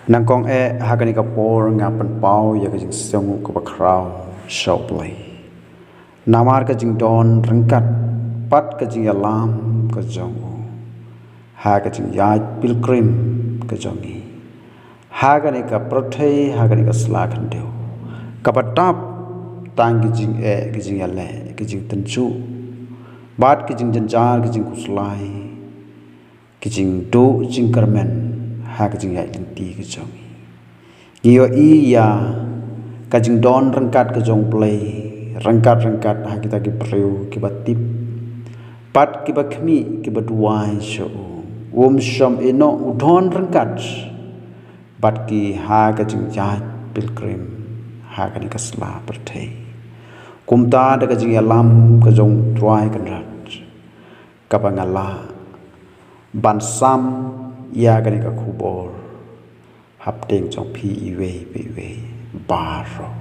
nang kong hagani ka por nga pan pau ya ka jing song ko ba kraw show play namar ka jing don rengkat pat ka jing alam ka jong ha ka jing ya pilgrim ka jongi hagani ka prothei hagani ka sla khan deu ka patap tang ki jing ki jing ale ki jing tanchu bat ki jing janjar ki jing kuslai ki jing do jing karmen ha ka jing ya inti ki jong iyo iya ka jing don rengkat ka jong play rengkat ha kita ki preu ki batip pat ki bakmi ki baduai sho sham eno udon rengkat bat ki ha ka jing ya pilgrim ha ka ni ka sla perthei kumta da ka jing alam ka jong try kan rat ka bangala ban sam ya ka ni ka khubor hap teng chong phi iwe pe baro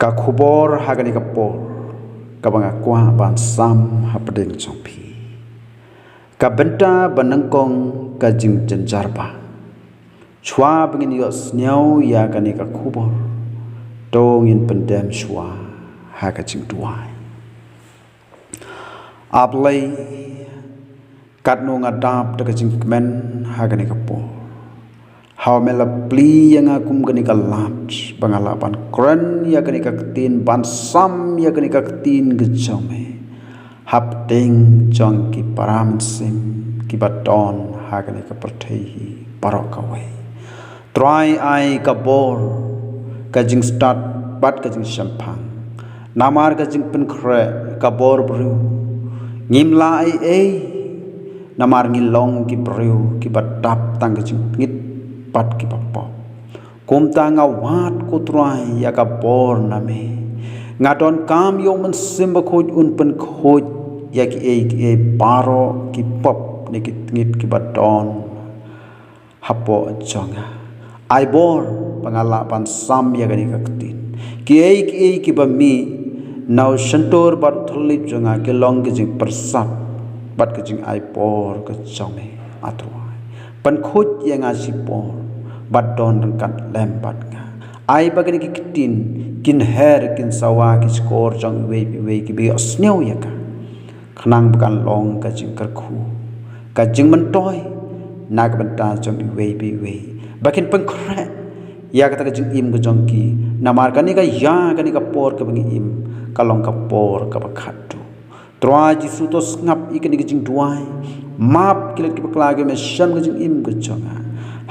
ka khubor ha ka ni ka por ka banga kwa ban sam hap teng chong phi ka benta banangkong ka jing janjar ba chwa bangin yo snyau ya ka ni ka khubor dong in pendem shwa ha ka jing duai ablai kat no ngadap da ka jing men ha ka ni ka po how mela pli yang akum ka ni ka lat bangala ban kran ya ka ni ka tin ban sam ya ka ni ka tin gechome hap ding jong ki param sim ki baton ha ka ni ka perthei parokawai try ai ka bor ka jing start bat ka jing champang namar ka jing pen khre ka bor bru ngim lai namar ngilong ki bru ki batap tang ka jing ngit pat ki papo kumta nga wat ko try ya ka bor name ngadon kam yo men simba khoj un pen khoj ya ki paro ki pop ne ki ngit ki baton hapo jonga ai bor pangala pan sam ya gani kaktin ki ba mi now shantor bat thali jonga ke long ke jing persat bat ke jing ai por ke chome atwa pan khoj ya nga si por bat don kat lem bat nga ai ba gani kitin kin her kin sawa ki skor jong we ki bi osneu ya ka khnang bukan long ka jing karkhu ka jing mentoy nak benta jong we bakin pengkre ya kata ka jing im ka jong ki namar kani ka ya kani ka por ka bangi im kalong ka por ka bakhatu troa jisu to ngap ikani ka jing duai map kilat ki baklage me sham ka jing im ka jonga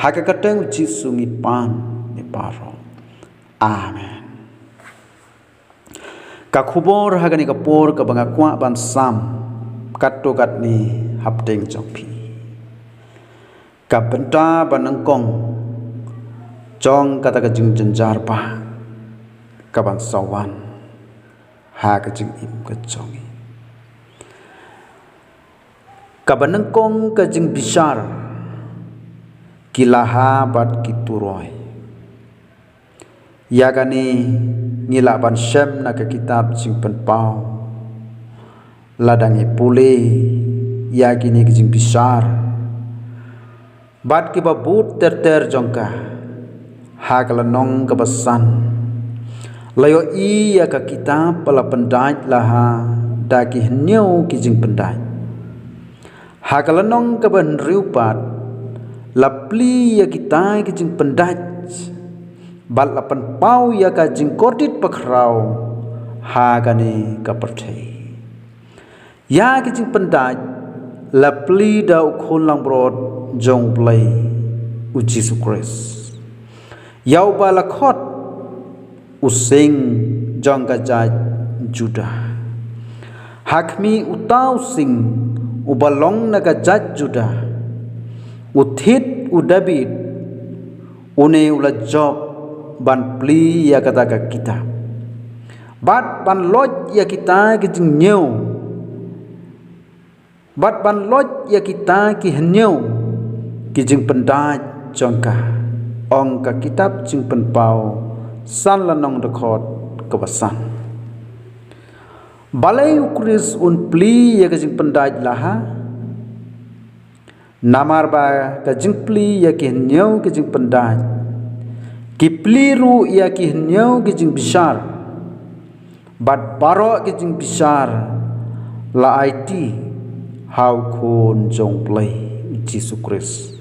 haka kateng jisu ngi pan ni paro amen ka khubor hagani ka por ka banga kwa ban sam katto kat ni hapteng jongpi ka benta banangkong jong kata ka jing janjar pa ka ban sawan ha ka jing im ka jongi ka banangkong ka jing bishar kilaha bat kituroi ya gani ngila ban shem na ka kitab jing pen pau ladangi pule ya gini jing bishar bat ki babut ter jongka hagala nong ka basan layo iya ka kitab pala pendai laha daki hneu ki jing pendai hagala nong ka ban riupat lapli ya kita ki jing pendai bal lapan pau ya ka jing kortit pakrau hagani ka perthei ya ki jing pendai lapli da ukhon lang brod jong play u Jesus Christ yau balakhot using jong ka jaj juda hakmi utau sing ubalong na ka jaj juda uthit u David une ula job ban pli ya kata ka kita bat ban loj ya kita ki jing nyeu bat ban loj ya kita ki hnyeu ki jing pendai jongka ong ka kitab jing penpau san lanong dekhot kebasan balai ukris un pli ya ka jing pendai laha namar ba ka jingpli ya ki nyau ki jing pendai ki pliru ya ki nyau ki jing bisar bat baro ki jing bisar la it how kun jong play Jesus Christ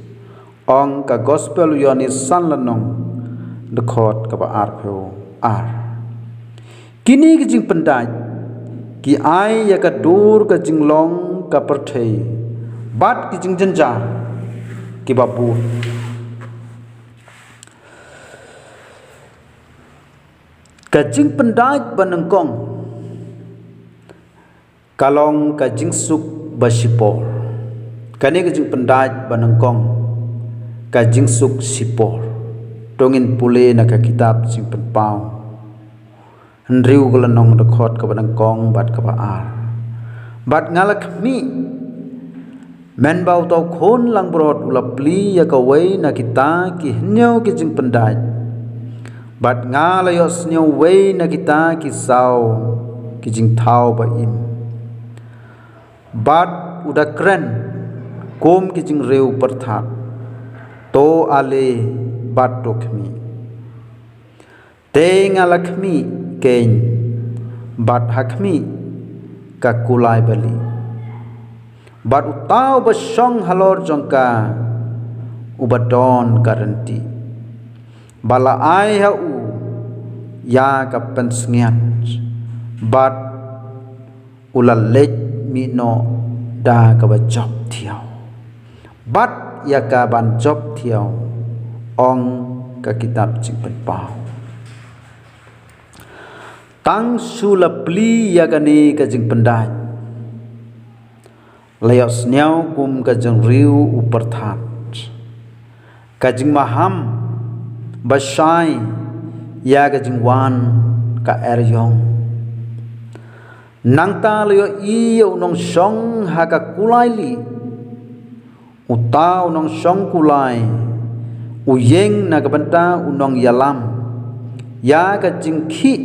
ong ka gospel yoni san lanong de khot ka ba ar pheu ar kini ki jing pendai ki ai ya ka dur ka jing long ka perthei bat ki jing jenjar ki babu ka jing pendai banengkong kalong ka jing suk basipor kani ka jing pendai banengkong ka jing suk sipor tongin pule na ka kitab jing penpau Andriu gelenong dekhot ka banengkong bat ka ba ar bat ngalak mi men bau tau khon lang brot ulapli ya ka wei na kita ki hnyau ki jing pendai bat ngala yo snyau wei na kita ki sau ki jing thau ba im bat uda kren kom ki jing reu perthat to ale bat dokmi te ngalakmi ken bat hakmi ka kulai bali bat utau basong halor jongka ubadon garanti bala ai ha u ya ka pensngiat bat ulalej mi no da ka ba job thiau bat ya ka ban job thiau ong ka kitab jing penpau tang sulapli ya gani ka jing pendai layos nyau kum ka jeng riu uperthat ka jing maham basai ya ka jing wan ka eryong nang ta layo i unong song ha ka kulai li uta unong song kulai uyeng na ka banta unong yalam ya ka jing khi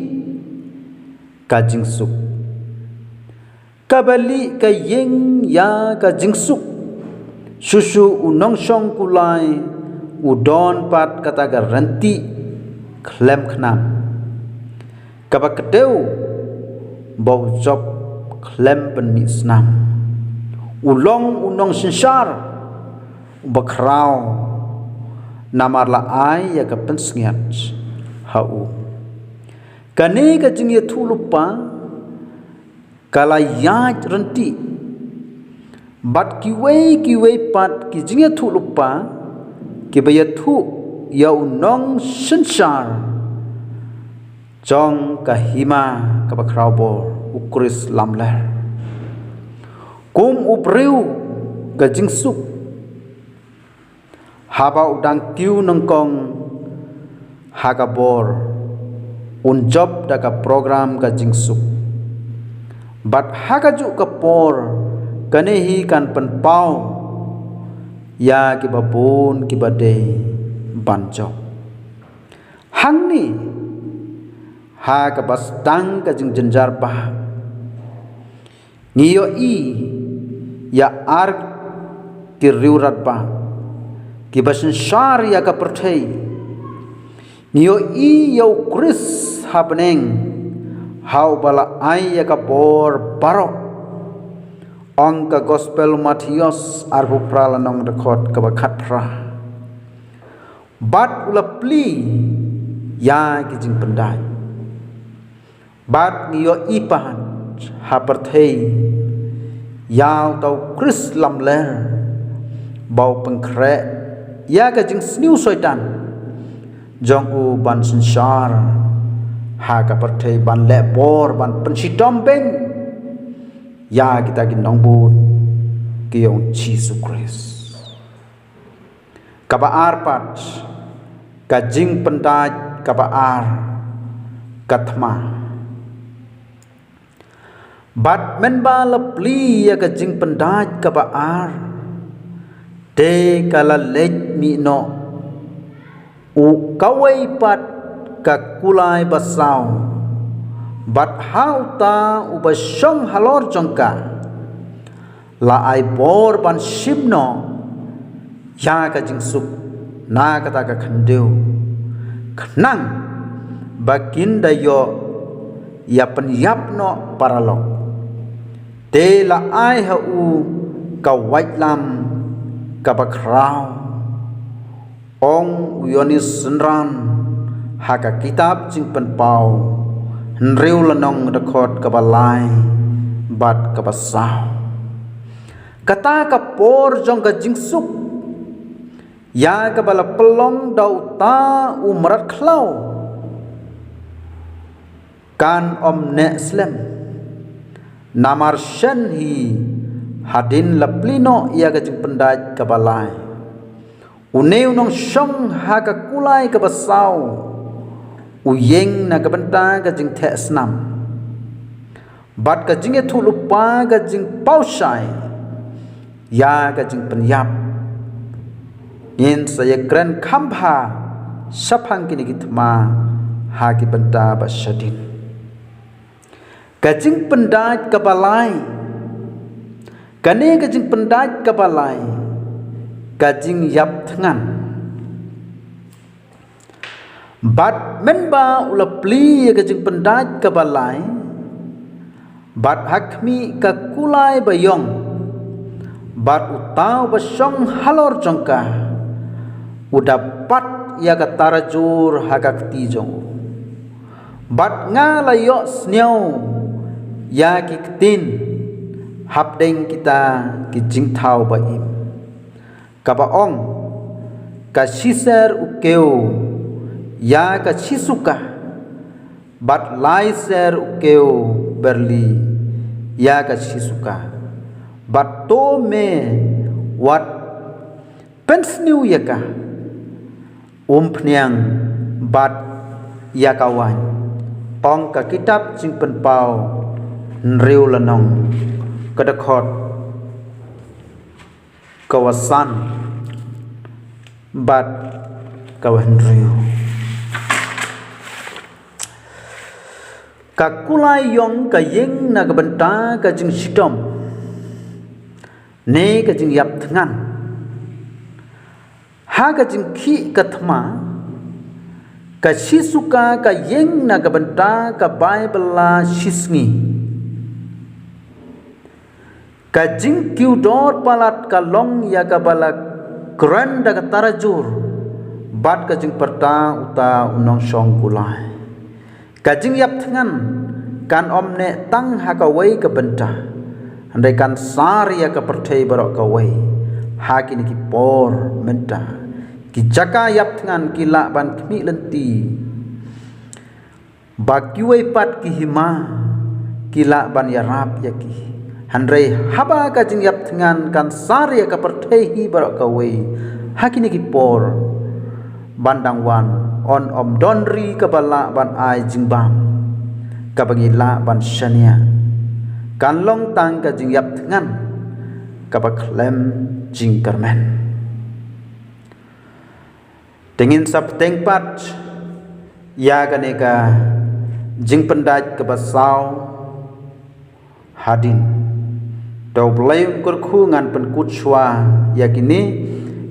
ka jing suk kabali ka yeng ya ka jingsuk susu unong song kulai udon pat kata garanti klem khnam kaba kedeu bau job klem penmi snam ulong unong sensar bakrau namar la ai ya ka pensngiat hau kane ka jing ya thulupa kala yaj renti bat kiwei pat ki jinga thu lupa ki baya thu ya unong sensar jong ka hima ka bakraubo ukris lamler kum upriu ka jingsuk haba udang tiu nongkong hagabor un job da ka program ka jingsuk bat hakaju kapor kanehi kan penpau ya ki babun ki bade banjo hangni ha ka bastang ka jing jenjar bah ngiyo i ya ar ki riurat bah ki basin shar ya ka perthei ngiyo i ya kris hapneng hau bala ai ya ka bor barok ong ka gospel Matius arbu pralanong rekhot ka bakhat pra bat ulapli ya ki jing pendai bat ngiyo ipan ha perthei yaw tau kris lamler bau pengkre ya ka jing sniu soitan jong u ban sensar ha ka perthei ban le bor ban pensitom beng ya kita ginong but kiyong Jesus Christ kabaar pat kajing pendaj kabaar kathma bat menba lepli ya kajing pendaj kabaar de kala lej mi no u kawai pat ka kulai basau bat hauta ubasyong halor jongka la ai bor ban shimno ya ka jing suk na kata ka khandeu khnang baginda yo ya penyap no paralog te la ai ha u ka white lam ka bakrau ong uyonis senran haka kitab jing penpau nriu lanong rekod ka balai bat ka basau kata ka por jong ka jing suk ya ka bala pelong dau ta umrat khlau kan om ne slem namar shen hi hadin laplino ia ka jing pendaj ka balai uneu nong shong ha ka kulai ka basau uyeng na ka benta ka jing the snam bat ka jing thu lupa ka jing paushai ya ka jing penyap in saya keren khampa saphang kini gitma ha ki benta basadin kajing pendaj ka balai kane kajing pendaj ka balai kajing yap thengan bat menba ulapli kajing pendaj ka balai bat hakmi ka kulai bayong bat utau basong halor jongka udapat ya ka tarajur hagak tijong bat nga layo sneu ya kiktin hapdeng kita kijing thau baim kabaong kasiser ukeu ya kasisuka bat laiser ukeu berli ya kasisuka bat to me wat pensniu yaka pniang bat ya kawan ong ka kitab jing penpau nriu lanong kadakot kawasan bat kawan riu kakulai yong ka yeng na kabenta ka jing sidom ne ka jing yap thengan ha ka jing khi ka thma ka sisuka ka yeng na kabenta ka bible la sisngi ka jing kiu dot palat ka long ya ka bala granda ka tarajur bat ka jing perta uta unong song kulai ka jing yap thengan kan omne tang ha ka wei ka benta andai kan sar ya ka perthei barok ka wei ha kini ki por menta ki jaka yap thengan ki la ban kmi lenti ba ki wei pat ki hima ki la ban ya rap ya ki handrei haba ka jing yap thengan kan sar ya ka perthei hi barok ka wei ha kini ki por bandang wan on om donri ka bala ban ai jingbam ka bangila ban shania kan long tang ka jing yap thengan ka ba klem jing karmen tengin sap tengpat ya ganeka jing pendaj ka basau hadin do blai kurkhu ngan pen kutshwa yakini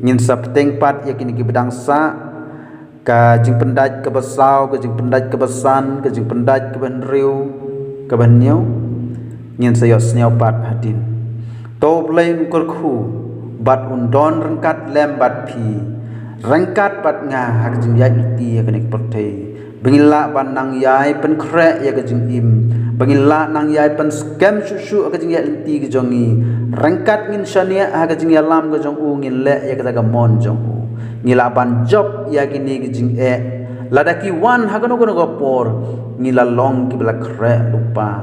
ngin sap tengpat yakini ki bedang sa ka jing pendaj ka basau ka jing pendaj ka basan ka jing pendaj ka benriu ka benniu ngin sayo sneu pat hadin to blai kurkhu bat undon rengkat lem bat phi rengkat bat nga hak jing yai ti ka nek perthei bengila ban nang yai pen kre ya ka jing im bengila nang yai pen scam susu ka jing yai ti ka jongi rengkat ngin shania ha ka jing yalam ka jong u ngin le ya ka ga mon jong u ngila ban job ya kini ka jing e ladaki wan ha ka no ko por ngila long ki bla kre lupa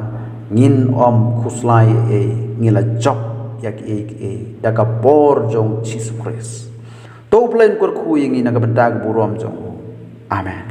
ngin om khuslai e ngila job ya ki e da ka por jong Jesus Christ to plan kur khu yingi na ka benda burom jong amen.